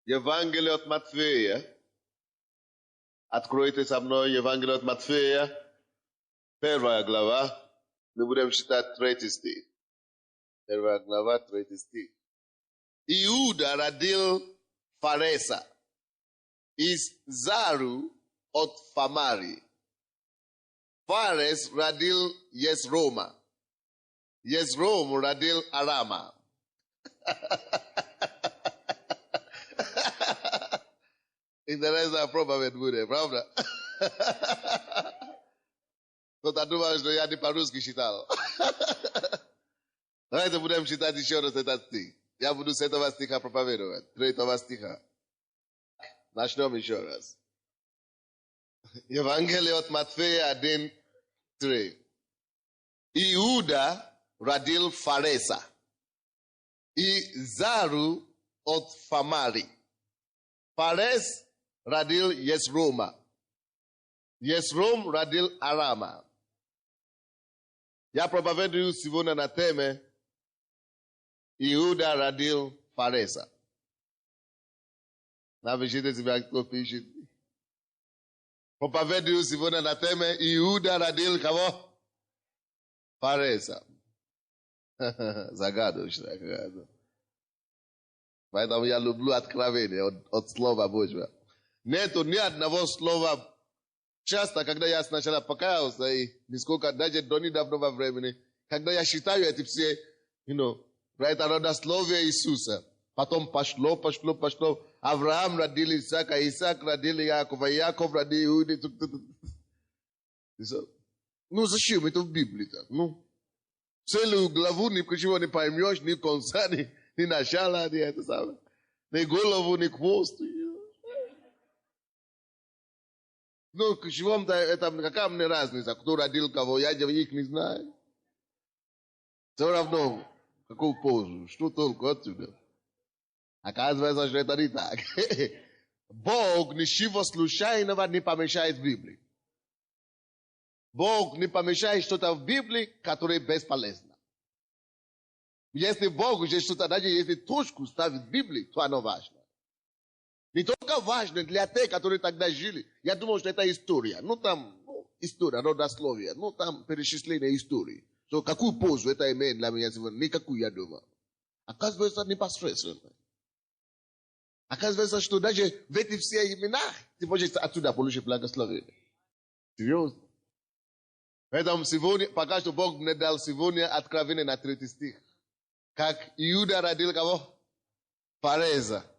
Евангелие от Матфея. Откройте со мной Евангелие от Матфея, 1 глава. Мы будем читать 3 стих. 1 глава, 3 стих. Иуда родил Фареса из Зару от Фамари. Фарес родил Езрома. Езром родил Арама. Интересная проповедь будет, правда? Кто-то думал, что я не по-русски читал. Давайте будем читать еще раз этот стих. Я буду с этого стиха проповедовать. 3 стиха. Начнем еще раз. Евангелие от Матфея 1:3. Иуда родил Фареса и Зару от Фамари. Фарес родил Езрома. Езром родил Арама. Я проповедую сегодня на теме Иуда родил Фареса. Напишите себя, кто пишет. Проповедую сегодня на теме Иуда родил кого? Фареса. Загадочно. Поэтому я люблю откровение от Слова Божьего. Нету ни одного слова. Часто, когда я сначала покаялся, и нисколько, даже до недавнего времени, когда я считаю эти все, про это родословие Иисуса, потом пошло. Авраам родил Исаака, Исаак родил Якова, Яков родил Иуды. Зачем это в Библии-то? Целую главу ничего не поймешь, ни конца, ни начала, ни это самое. Ни голову, ни хвост. Чего-то это, какая мне разница, кто родил кого, я их не знаю. Все равно, какую пользу, что толку отсюда? Оказывается, что это не так. Бог ничего случайного не помещает в Библии. Бог не помещает что-то в Библии, которое бесполезно. Если Бог уже что-то, даже если точку ставит в Библии, то оно важно. Не только важно для тех, которые тогда жили. Я думал, что это история. Там история, родословие. Там перечисление истории. Какую пользу это имеет для меня сегодня? Никакую, я думаю. Оказывается, непосредственно. Оказывается, что даже в этих все именах ты можешь отсюда получить благословение. Серьезно. Поэтому сегодня, пока что Бог мне дал сегодня откровение на 3 стих. Как Иуда родил кого? Фареса.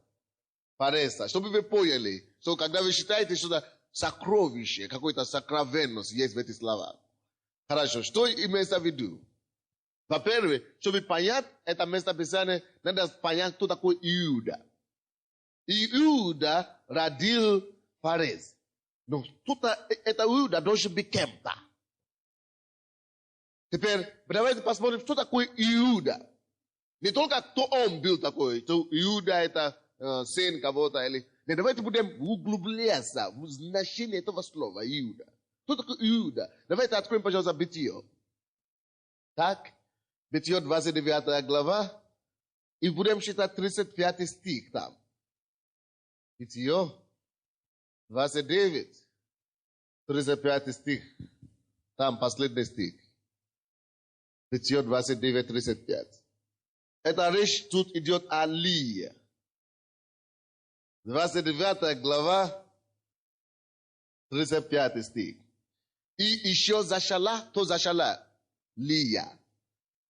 Чтобы вы поняли, что когда вы считаете что-то сокровище, какой-то сокровенность есть в этих словах. Хорошо, что имеется в виду? Во-первых, чтобы понять это местописание, надо понять, кто такой Иуда. Иуда родил Фарес. Но кто-то, это Иуда должен быть кем-то. Теперь давайте посмотрим, что такое Иуда. Не только кто он был такой, что Иуда это сын кого-то. Но давайте будем углубляться в значение этого слова Иуда. Кто такой Иуда? Давайте откроем, пожалуйста, Бытие. Так, Бытие 29 глава. И будем читать 35 стих там. Бытие 29, 35 стих. Там последний стих. Бытие 29, 35. Эта речь тут идет о Лии. 29 глава, 35 стих. И еще зачала Лия.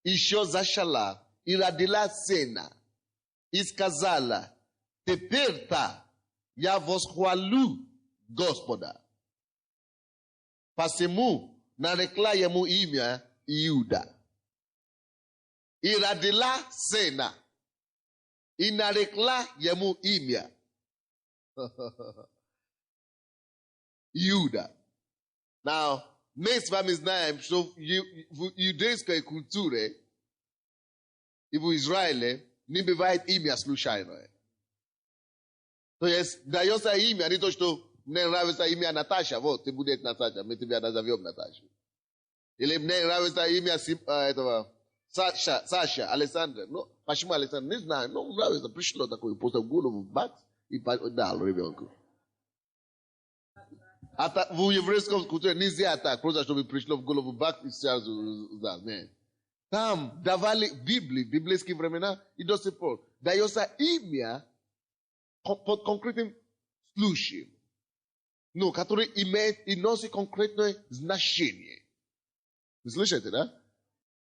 Еще зачала и родила сына. И сказала, теперь-то я восхвалю Господа. Посему нарекла ему имя Иуда. И родила сына. И нарекла ему имя Иуда. Now, мы с вами знаем, что в иудейской культуре и в Израиле не бывает имя случайное. То есть дается имя, не то, что мне нравится имя Наташа, вот, ты будешь Наташа, мы тебя назовем Наташа. Или мне нравится имя этого Саша, Александр. Почему Александр? Не знаю, нравится, пришло такое, просто в голову, бац. i dal ribionku. Ata w еврейском культуре нельзя так, просто чтобы пришло в голову бак и сразу да, нет. Там давали Библии, в библейские времена и до сих пор дается имя под конкретным случаем, но который имеет и носит конкретное значение. Вы слышите, да?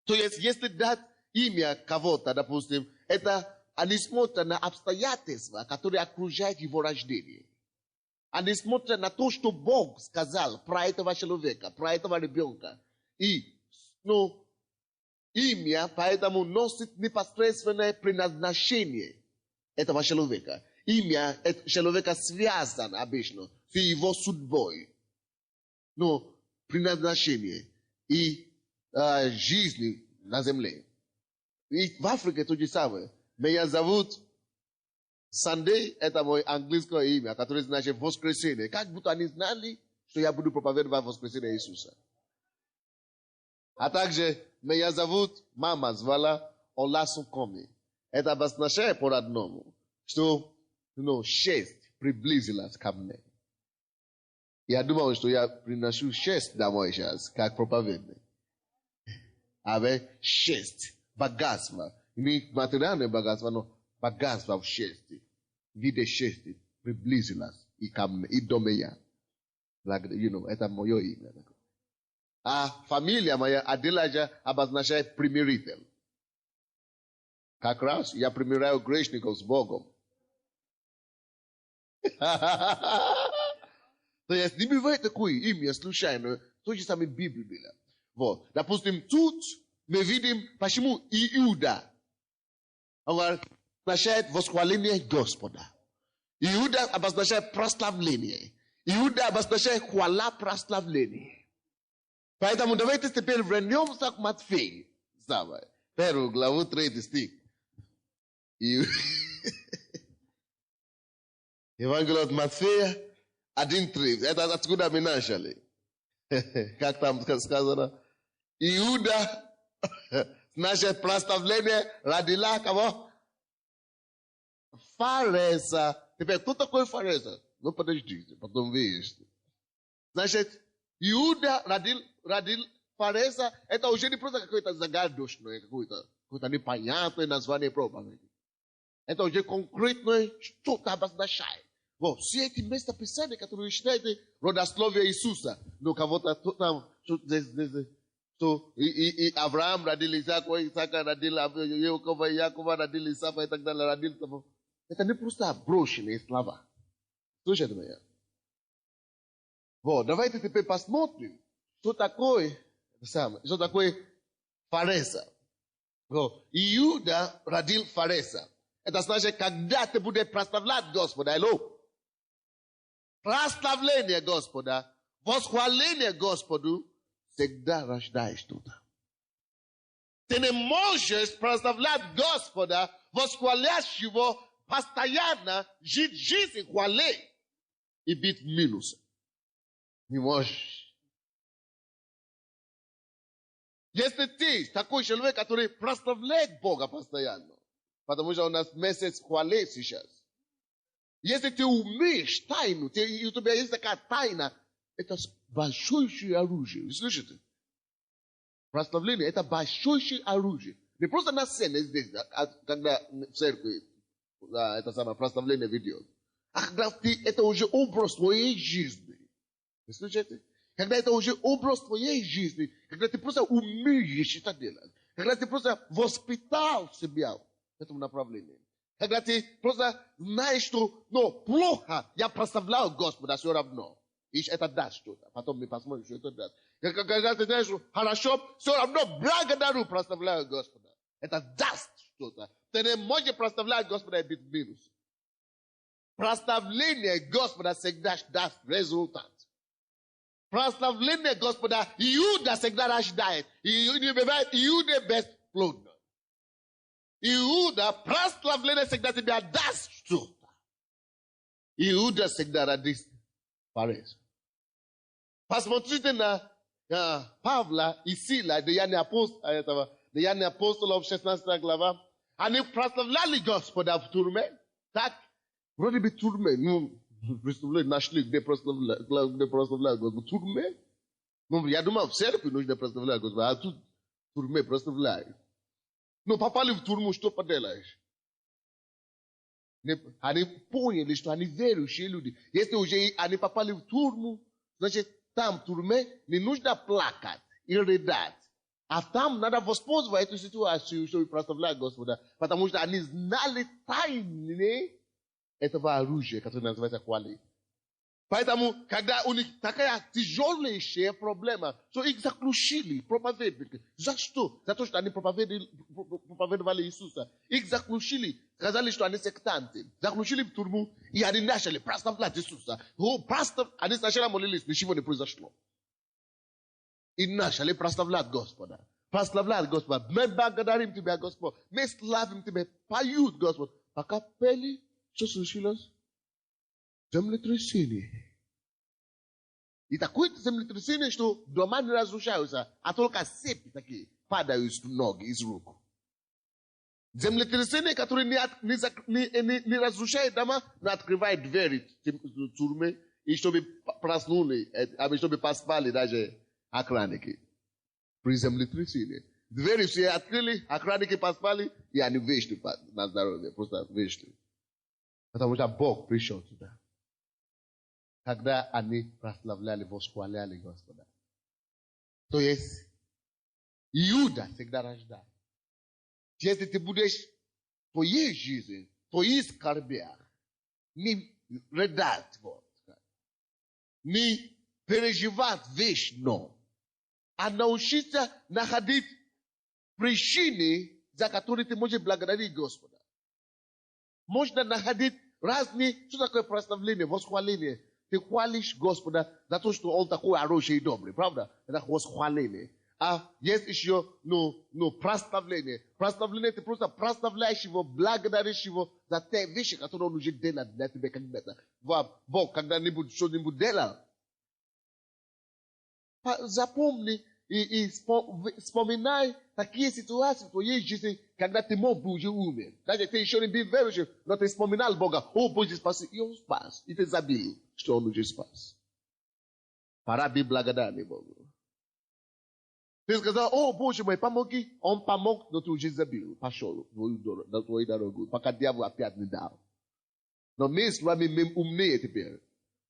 То есть, если дать имя кого-то, допустим, это они смотрят на обстоятельства, которые окружают его рождение. Они смотрят на то, что Бог сказал про этого человека, про этого ребенка. И, имя поэтому носит непосредственное предназначение этого человека. Имя этого человека связано обычно с его судьбой. Но предназначение и жизни на земле. И в Африке то же самое. Меня зовут Sunday, это мое английское имя, которое значит воскресенье. Как будто они знали, что я буду проповедовать воскресенье Иисуса. А также меня зовут, мама звала Оласукоми. Это обозначает по-родному, что 6 приблизилась ко мне. Я думал, что я приношу 6 домой сейчас, как проповедник. А 6 богатства. Не материальное богатство, но богатство в 6. Виде 6 приблизилась и ко мне, и до меня. Это мое имя. А фамилия моя Аделаджа обозначает примиритель. Как раз я примиряю грешников с Богом. То есть не бывает такое имя случайно, то же самое в Библии было. Вот. Допустим, тут мы видим, почему Иуда обозначает восхваление Господа. Иуда обозначает прославление. Иуда обозначает хвала прославление. Поэтому давайте теперь вернемся к Матфею. 1 главу 3 стих. Евангелие от Матфея 1:3. Это откуда мы начали. Как там сказано? Иуда, значит, прославление родила кого? Фареса. Теперь, кто такой Фареса? Ну, подождите, потом выясните. Значит, Иуда родил Фареса, это уже не просто какое-то загадочное, какое-то непонятное название проповеди. Это уже конкретное что-то обозначает. Вот, все эти места Писания, которые вы читаете, родословие Иисуса. Ну, кого-то там, что и Авраам родил Исаака, Исаака родил Якова родил Исаака и так далее, родил того. Это не просто брошенные слова. Слушайте меня. Вот, давайте теперь посмотрим, что такое Фареса. Вот, Иуда родил Фареса. Это значит, когда ты будешь прославлять Господа, прославление Господа, восхваление Господу, всегда рождаешь что-то. Ты не можешь прославлять Господа, восхвалять Его, постоянно жить жизнь хвалы и быть в минусе. Не можешь. Если ты такой человек, который прославляет Бога постоянно, потому что у нас месяц хвалы сейчас. Если ты умеешь тайну, у тебя есть такая тайна, это большое оружие. Вы слышите? Прославление – это большое оружие. Не просто на сцене здесь, когда в церкви это самое прославление ведет. А когда это уже образ твоей жизни. Вы слышите? Когда это уже образ твоей жизни, когда ты просто умеешь это делать, когда ты просто воспитал себя в этом направлении. Когда ты просто знаешь, что плохо, я прославляю Господа все равно. И это даст что-то. Потом мы посмотрим, что это даст. Когда ты знаешь, что хорошо, все равно благодарю, прославляю Господа. Это даст что-то. Ты не можешь прославлять Господа и быть в минус. Прославление Господа всегда даст результат. Прославление Господа Иуда всегда рождает. Иуда бесплодно. Иуда, прославление всегда тебя даст что-то. Иуда всегда родит Фарес. Посмотрите на Павла и Сила, Деяния апостолов, 16 глава. Они прославляли Господа в тюрьме. Так, Вроде бы тюрьме, ну, представляете, нашли, где прославляют Господа. Тюрьме? Ну, я думал, в церкви нужно прославлять Господа, а тут в тюрьме прославляют. Ну, попали в тюрьму, что поделаешь? Они поняли, что они верующие люди. Если уже они попали в тюрьму, значит, там в тюрьме не нужно плакать и рыдать. А там надо воспользоваться эту ситуацию, чтобы прославлять Господа. Потому что они знали тайны этого оружия, которое называется хвали. Поэтому, когда у них такая тяжелейшая проблема, что их заключили проповедники. За что? За то, что они проповедовали Иисуса. Их заключили, сказали, что они сектанты. Заключили в тюрьму, и они начали прославлять Иисуса. Они сначала молились, ничего не произошло. И начали прославлять Господа. Прославлять Господа. Мы благодарим Тебя, Господь. Мы славим Тебя. Поют, Господь. Пока пели, что случилось? Землетрясение. И такое землетрясение, что дома не разрушаются, а только цепи такие падают с ноги, из рук. Землетрясение, которое не разрушает дома, но открывает двери в тюрьме, и чтобы проснули, чтобы поспали даже охранники. При землетрясении. Двери все открыли, охранники поспали, и они вышли на здоровье, просто вышли. Потому что Бог пришел туда. Когда они прославляли, восхваляли Господа. То есть, Иуда всегда рождает. Если ты будешь в твоей жизни, в твоих скорбях, не рыдать, вот, не переживать вечно, а научиться находить причины, за которые ты можешь благодарить Господа. Можно находить разные, что такое прославление, восхваление. Ты хвалишь Господа за то, что Он такой хороший и добрый, правда? Это восхваление. А есть еще, прославление. Прославление, ты просто прославляешь Его, благодаришь Его за те вещи, которые Он уже делал для тебя когда-то. Бог когда-нибудь что-нибудь делал. Запомни и вспоминай такие ситуации в твоей жизни, когда ты мог бы уже умер. Даже ты еще не был верующим, но ты вспоминал Бога. О, Боже, спаси. И Он спас. И ты забыл, что Он уже спас. Пора быть благодарным Богу. Ты сказал, о, Боже мой, помоги. Он помог, но ты уже забыл. Пошел на твою дорогу, пока дьявол опять не дал. Но мы с вами умнее теперь.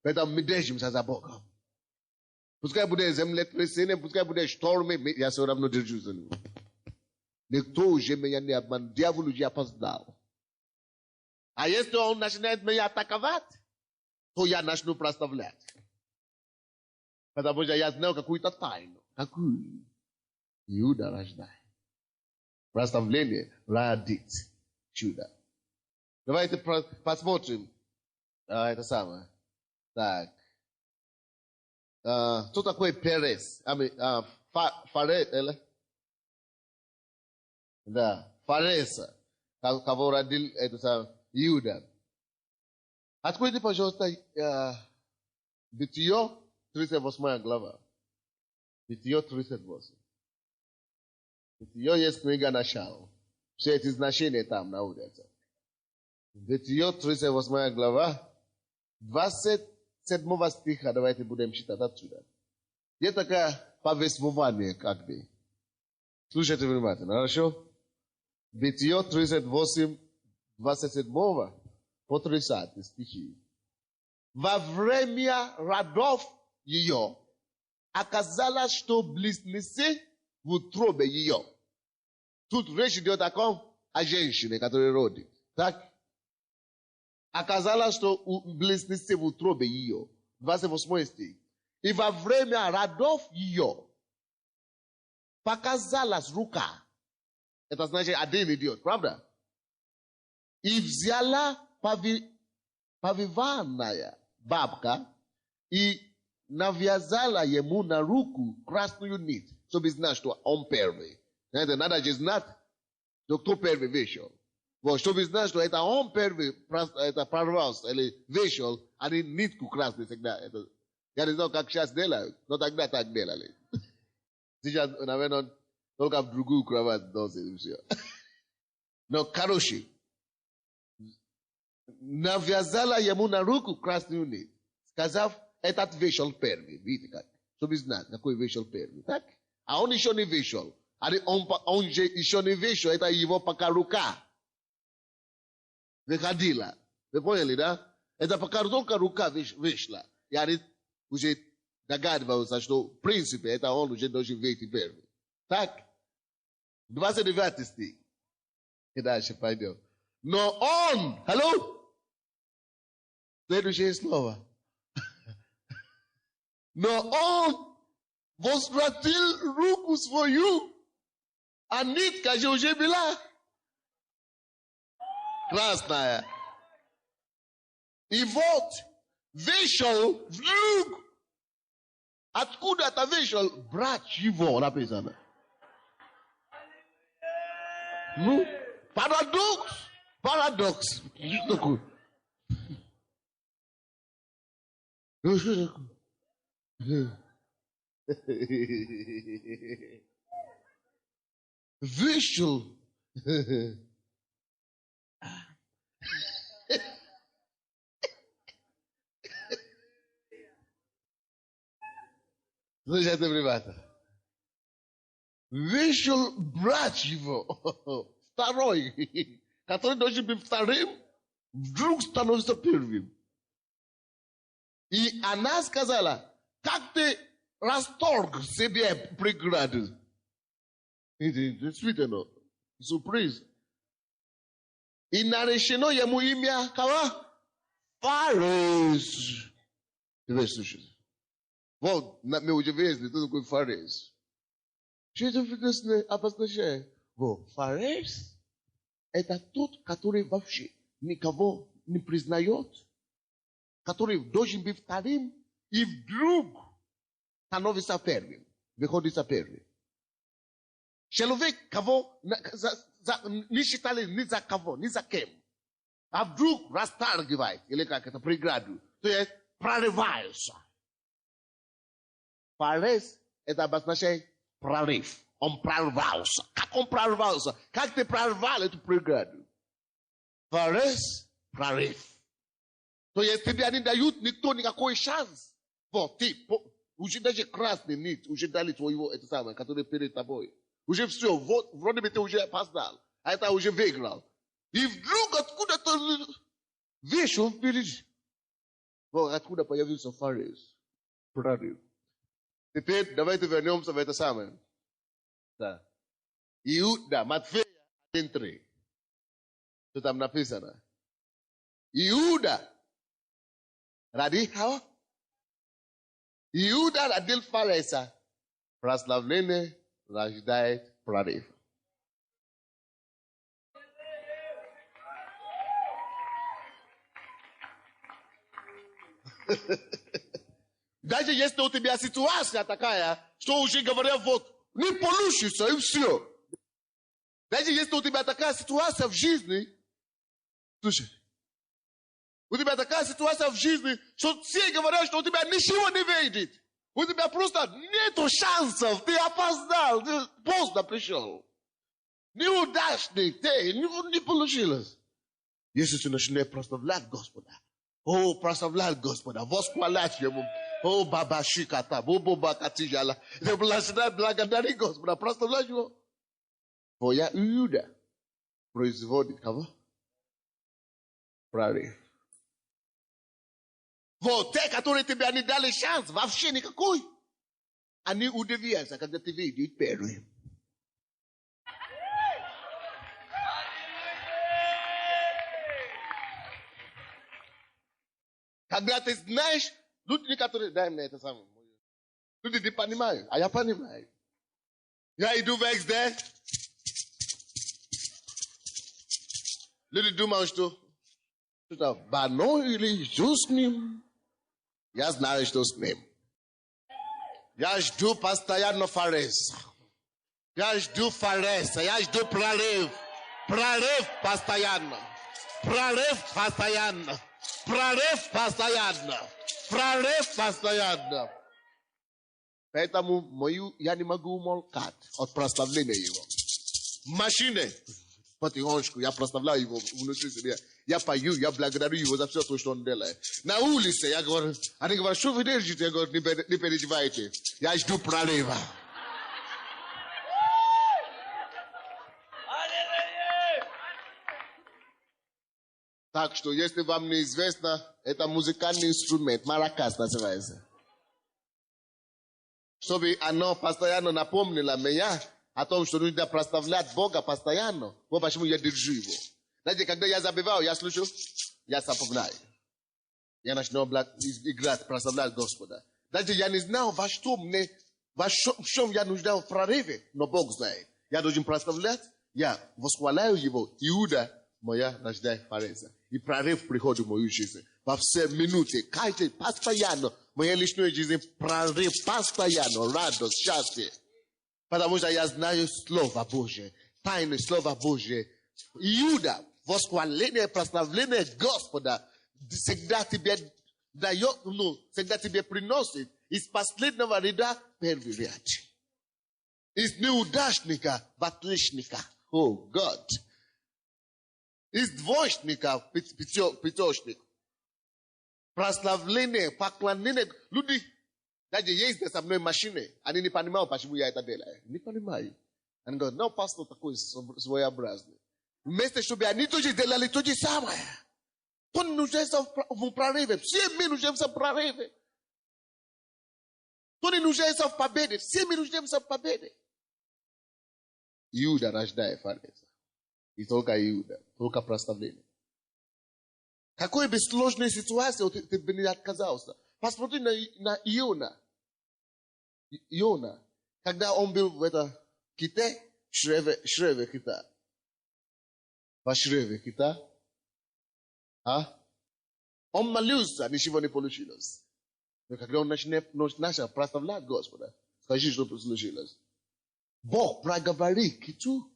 Поэтому мы держимся за Бога. Пускай будет землетрясение, пускай будет штормы, я все равно держусь за него. Никто уже меня не обманул. Дьявол уже опоздал. А если он начинает меня атаковать, то я начну прославлять. Потому что я знаю какую-то тайну. Какую? Иуда рождает. Прославление родит чудо. Давайте посмотрим. Это самое. Так. Кто такой Перес? Фарес, да, Фареса, кого родил Иуда. Откройте, пожалуйста, Бытие, 38 глава. Бытие 38. Бытие есть книга начала. Все эти значения там находятся. Бытие 38 глава, 27 стиха, давайте будем читать отсюда. Есть такое повествование, как бы. Слушайте внимательно, хорошо? Бытие 38, 27 по 30 стихи. Во время родов ее оказалось, что близнецы в утробе ее. Тут речь идет о женщине, которая родит. Так? Оказалось, что близнецы в утробе ее. 28 стих. И во время родов ее показалась рука. Это значит, один идет, правда? И взяла повиванная бабка и навязала ему на руку красную нить, чтобы знать, что он первый. Это надо же знать, что кто первый вышел. Вот, чтобы знать, что это он первый это прорвался или вышел, они нитку красную всегда. Я не знаю, как сейчас делают, но тогда так делали. Сейчас, наверное, только в другую кровать носит все. Но, короче, Nawiązala jemu na ruku krasny unit. Сказав, этот вышел первый. Видите как? Чтобы знать, какой вышел первый. Так? А он еще не вышел. Он же еще не вышел. Это его пока рука выходила. Вы поняли, да? Это пока только рука вышла. Я уже догадывался, что в принципе это он уже должен выйти первый. Так? 29 стих. И дальше пойдем. Но он, следующее слово. Но он возвратил руку свою, а нитка же уже была красная. И вот вышел вдруг. Откуда-то вышел брат его, написано. Ну, парадокс. Что такое? Ну, что такое? Вышел. Слушайте, ребята. Вышел брат его, второй, который должен быть вторым, вдруг становится первым. И она сказала, как ты расторг себе преграду. Действительно, сюрприз. И наречено ему имя кого? Фарес. Вот, мы уже выяснили, кто такой Фарес. Что это обозначает? Вот, Фарес – это тот, который вообще никого не признает, который должен быть вторым, и вдруг становится первым, выходит первым. Человек, кого не считали ни за кого, ни за кем, а вдруг расталкивает, или как это, преграду, то есть прорывается. Фарес – это обозначает прорыв. Он прорвался. Как он прорвался? Как ты прорвал эту преграду? Фарес – прорыв. То есть тебе не дают никто никакой шанс. Вот ты, уже даже красный нить, уже дали твоего, это самое, который перед тобой. Уже все, вот, вроде бы ты уже опоздал, а это уже выиграл. И вдруг откуда-то вышел впереди. Вот откуда появился Фарес. Прорыв. Теперь давайте вернемся в это самое. Да. Иуда, Матфея 1:3. Что там написано? Иуда родил кого? Иуда родил Фареса. Прославление рождает прорыв. Даже если у тебя ситуация такая, что уже говорят, вот, не получится, и все. Даже если у тебя такая ситуация в жизни, слушай, у тебя такая ситуация в жизни, что все говорят, что у тебя ничего не выйдет. У тебя просто нету шансов, ты опоздал, ты поздно пришел. Неудачный, ты, не получилось. Если ты начинаешь прославлять Господа, прославлять Господа, восхвалять Ему, Баба Шиката, Баба Катижала, благодари Господа, прославлять Его. Твоя Иуда производит кого? Прорыв. Вот те, которые тебе не дали шанс, вообще никакой, они удивятся, когда ты видишь первым. Когда ты знаешь, люди, которые, дай мне это самое, люди не понимают, а я понимаю. Я иду в XD, люди думают, что что-то больной или что с ним. Я знаю, что с ним. Я жду постоянно Фареса. Я жду Фареса, я жду прорыв. Прорыв постоянно. Прорыв постоянно. Прорыв постоянно. Прорыв постоянно. Поэтому я не могу умолкать от прославления Его. В машине потихонечку, я проставляю его внутри себя. Я пою, я благодарю его за все то, что он делает. На улице я говорю, они говорят, что вы держите? Я говорю, не переживайте, я жду прорыва. Так что, если вам неизвестно, это музыкальный инструмент, маракас называется. Чтобы оно постоянно напомнило меня о том, что нужно прославлять Бога постоянно. Вот почему я держу его. Знаете, когда я забиваю, я слышу, я запоминаю. Я начну играть, прославлять Господа. Знаете, я не знал, в чем я нуждал в прорыве, но Бог знает. Я должен прославлять, я восхваляю его. Иуда, моя нужда фареза. И прорыв приходит в мою жизнь. Во все минуты, каждый, постоянно. В моей личной жизни прорыв постоянно, радость, счастье. Потому что я знаю Слово Божие, тайны Слова Божие. Иуда, восхваление, прославление Господа всегда тебе дает, всегда тебе приносит из последнего ряда первый ряд. Из неудачника в отличника. О, Год. Из двоечника в пятёшник. Прославление, поклонение. Люди, даже ездят со мной в машине, они не понимают, почему я это делаю. Не понимаю. Они говорят, no, пастор такой своеобразный. Вместо, чтобы они тоже делали то же самое. То не нуждается в прорыве. Все мы нуждаемся в прорыве. То не нуждается в победе. Все мы нуждаемся в победе. Иуда рождает фареза. И только Иуда, только прославление. Какой бы сложной ситуации ты бы не отказался. Посмотри на Иона. Иона, когда он был в ките, шреве кита. В шреве кита. Он молился, ничего не получилось. Но когда он начал прославлять Господа, скажи, что случилось. Бог проговорил киту,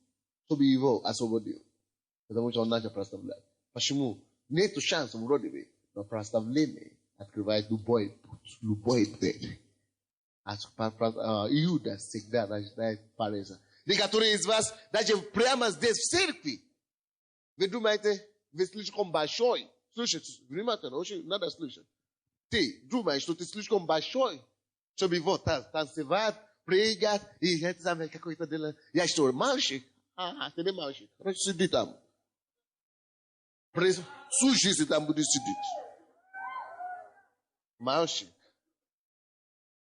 чтобы его освободил. Потому что он начал прославлять. Почему? Нет шанса вроде бы, но прославление открывает любой путь, любой дверь. Иуда всегда рождает фареза. Некоторые из вас, даже прямо здесь в церкви, вы думаете, вы слишком большой. Слушайте, внимательно, очень надо слушать. Ты думаешь, что ты слишком большой, чтобы вот танцевать, прыгать, и это самое какое-то дело. Я что, мальчик? Ты не мальчик. Сиди там. Всю жизнь там будешь сидеть. Мальчик.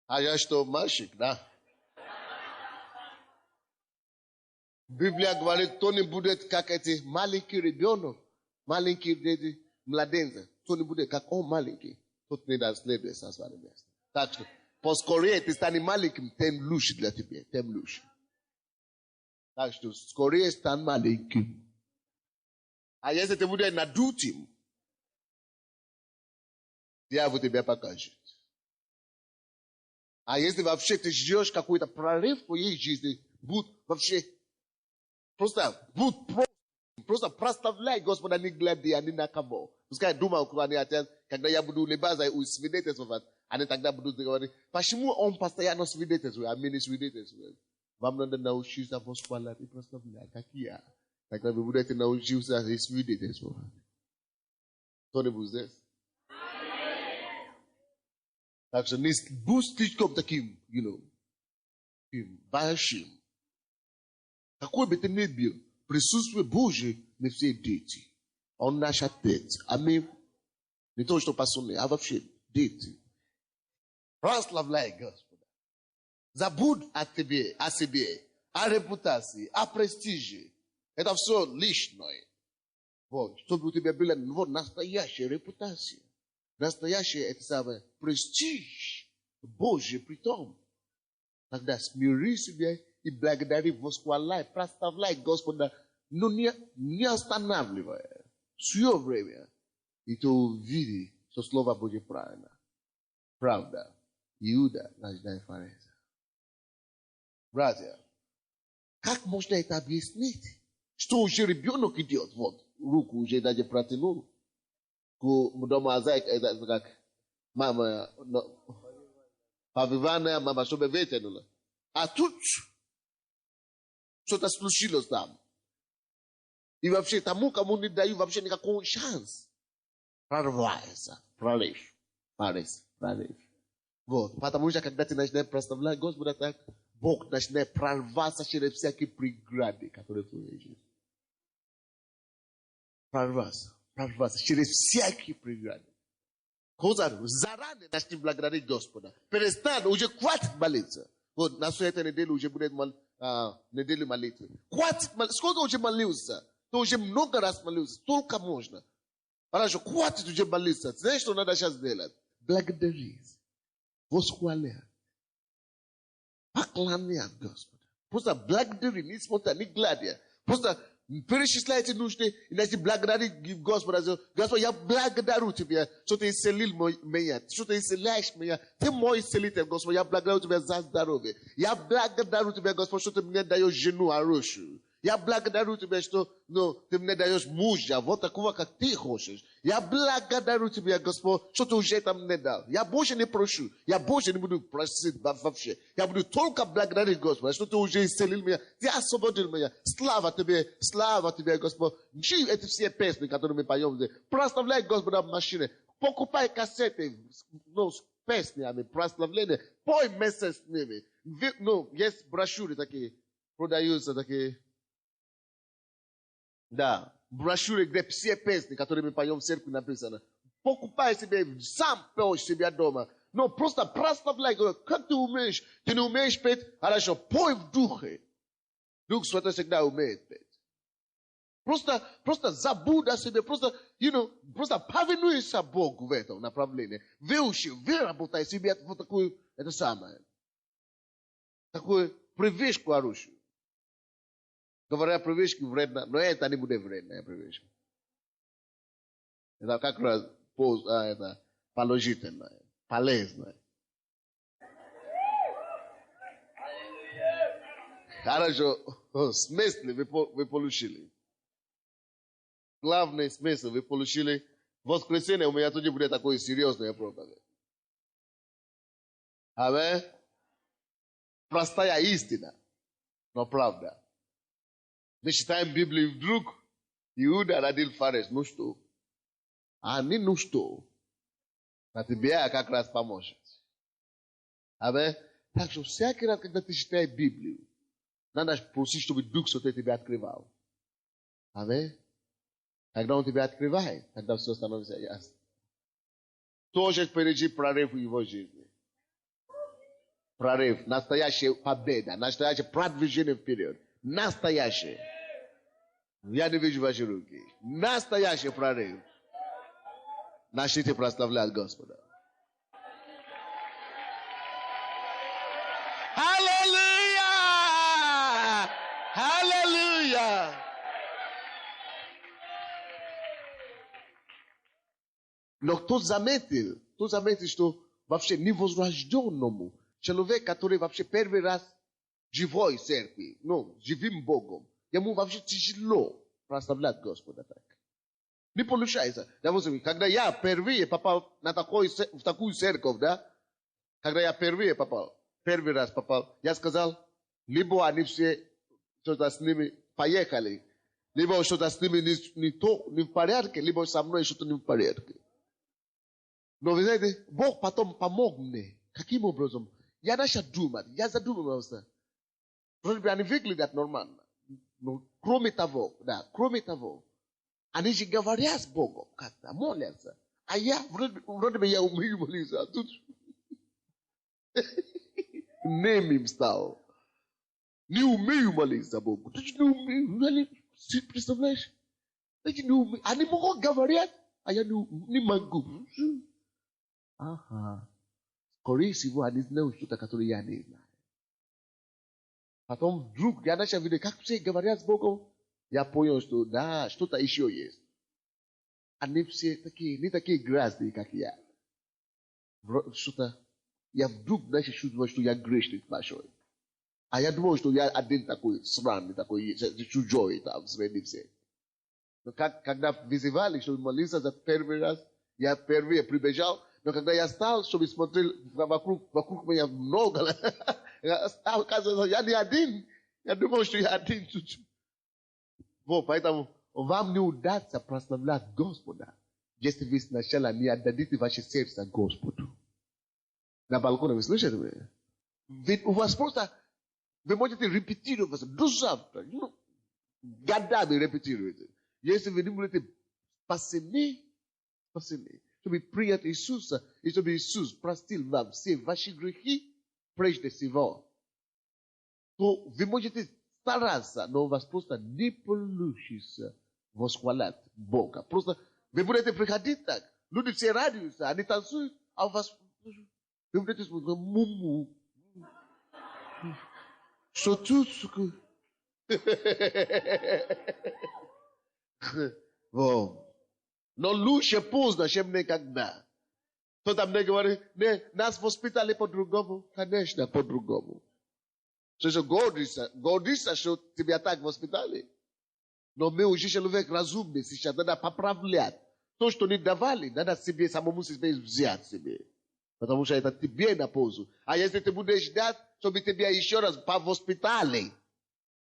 А я что, мальчик, да? Библия говорит, кто не будет как эти маленький ребенок, маленький дети, младенцы, кто не будет как он маленький, тот не наследует Царство Небесное. Так что, поскорее ты станешь маленьким, тем лучше для тебя, тем лучше. Так что, скорее стань маленьким. А если ты будешь надутым, дьявол тебя покажет. А если вообще ты ждешь какой-то прорыв в твоей жизни, будь вообще просто прославляй Господа, не глядя ни на кого. Пускай думал, когда я буду лебазой свидетельствовать, они тогда будут говорить, почему он постоянно свидетельствует, а мы не свидетельствуем. Вам надо научиться восхвалять и прославлять, как я. Тогда вы будете научиться и свидетельствовать. Кто-нибудь здесь? Так что не будь слишком таким, большим. Какой бы ты ни был, присутствие Божие на все дети. Он наш отец. Аминь. Не то, что пасуны, а вообще дети. Прославляй Господа. Забудь о тебе, о себе, о репутации, о престиже. Это все лишнее. Вот, чтобы у тебя была настоящая репутация. Настоящее это самое престиж Божий притом. Тогда смири себя и благодари, восхваляй, прославляй Господа, но не останавливая. Все время. И ты увидишь, что Слово Божье правильно. Правда. Иуда рождает фареза. Братья, как можно это объяснить? Что уже ребенок идет, вот, руку уже даже протянул. Дома зайка, как мама, повиванная, мама, чтобы вытянула. А тут что-то случилось там. И вообще тому, кому не даю вообще никакой шанс. Прорвается, прорыв. Вот, потому что когда ты начинаешь прославлять Господа так, Бог начинает прорваться через всякие преграды, которые в твоей жизни. Прорваться через всякие преграды. Заранее начни благодарить Господа. Перестань, уже хватит молиться. Вот на этой неделе уже будет неделю молитвы. Хватит молиться. Сколько уже молился? Ты уже много раз молился. Только можно. Хорошо, хватит уже молиться. Знаешь, что надо сейчас делать? Благодарить. Восхвалять. Поклонять Господа. Просто благодарить, не смотреть, не гладить. Просто перечисляйте нужды, иначе благодарить Господа. Господь, я благодарю Тебя, что Ты исцелил меня, что Ты исцеляешь меня. Ты мой исцелитель, Господь, я благодарю Тебя за здоровье. Я благодарю Тебя, Господь, что Ты мне даешь жену хорошую. Я благодарю Тебя, что Ты мне даешь мужа, вот такого, как Ты хочешь. Я благодарю Тебя, Господь, что Ты уже там мне дал. Я больше не прошу, я больше не буду просить вообще. Я буду только благодарить Господа, что Ты уже исцелил меня, Ты освободил меня. Слава Тебе, Господь. Жив эти все песни, которые мы поем здесь. Прославляй Господа в машине. Покупай кассеты с песнями, прославления. Пой вместе с ними. Есть брошюры такие, продаются такие. Да, брошюры, где все песни, которые мы поем в церкви, написано. Покупай себе, сам пой себя дома. Но просто прославляй, как ты умеешь. Ты не умеешь петь, хорошо, пой в духе. Дух Святой всегда умеет петь. Просто забудь о себе, просто повинуйся Богу в этом направлении. Выработай себе вот такую, это самое. Такую привычку хорошую. Говоря привычки вредно, но это не будет вредная привычка. Это как раз это положительное, полезное. Хорошо, смысл вы получили. Главный смысл вы получили. В воскресенье у меня тоже будет такое серьезное проповедь. Аминь. Простая истина, но правда. Мы читаем Библию, вдруг Иуда родил Фарес. Ну что? Ну что? На тебе как раз поможет. Аминь. Так что всякий раз, когда ты читаешь Библию, надо просить, чтобы Дух Святой тебя открывал. Аминь. Когда Он тебя открывает, тогда все становится ясно. Тоже впереди прорыв в его жизни. Прорыв, настоящая победа, настоящее продвижение вперед. Настоящее. Я не вижу ваши руки. Настоящий прорыв. Начните прославлять Господа. Аллилуйя! Аллилуйя! Но кто заметил, что вообще невозрожденному человек, который вообще первый раз живой в церкви, живым Богом, ему вообще тяжело прославлять Господа так. Не получается. Допустим, когда я впервые попал в такую церковь, да, когда я первый раз попал, я сказал, либо они все что-то с ними поехали, либо что-то с ними не в порядке, либо со мной что-то не в порядке. Но вы знаете, Бог потом помог мне. Каким образом? Я начал думать. Я задумывался. Вроде бы они выглядят нормально. Но кроме того, они же говорят с Богом как-то, молятся. А я, вроде бы я умею молиться. А тут немым стал. Не умею молиться Богу. Ты не умею. Представляешь? Они могут говорить, а я не могу. Ага. Скорее всего, они знают что-то, которое я не знаю. Потом вдруг я начал видеть, как все говорят с Богом. Я понял, что да, что-то еще есть. Они все не такие грязные, как я. Что-то. Я вдруг начал чувствовать, что я грешник большой. А я думал, что я один такой сраный, такой чужой там среди всех. Но когда вызывали, чтобы молиться за первый раз, я впервые прибежал. Но когда я стал, чтобы смотреть вокруг меня много, оказывается, я не один. Я думал, что я один. Вот, поэтому on va amener au date, ça prend la Господа. Если вы сначала не отдадите ваше сердце Господу. На балконе вы слышите? Ведь у вас просто, вы можете репетировать до завтра. Годами репетируете. Если вы не будете спасены, чтобы принять Иисуса, и чтобы Иисус простил вам все ваши грехи, прежде всего, то вы можете стараться, но у вас просто не получится восхвалять Бога. Просто вы будете приходить так, люди все радуются, они танцуют, а у вас вы будете смотреть, муму. Что тут? Но лучше поздно, чем никогда. Кто-то мне говорит, нас воспитали по-другому. Конечно, по-другому. Что гордится, что тебя так воспитали. Но мы уже человек разумный, сейчас надо поправлять. То, что не давали, надо себе самому себе взять себе. Потому что это тебе на пользу. А если ты будешь ждать, чтобы тебя еще раз повоспитали,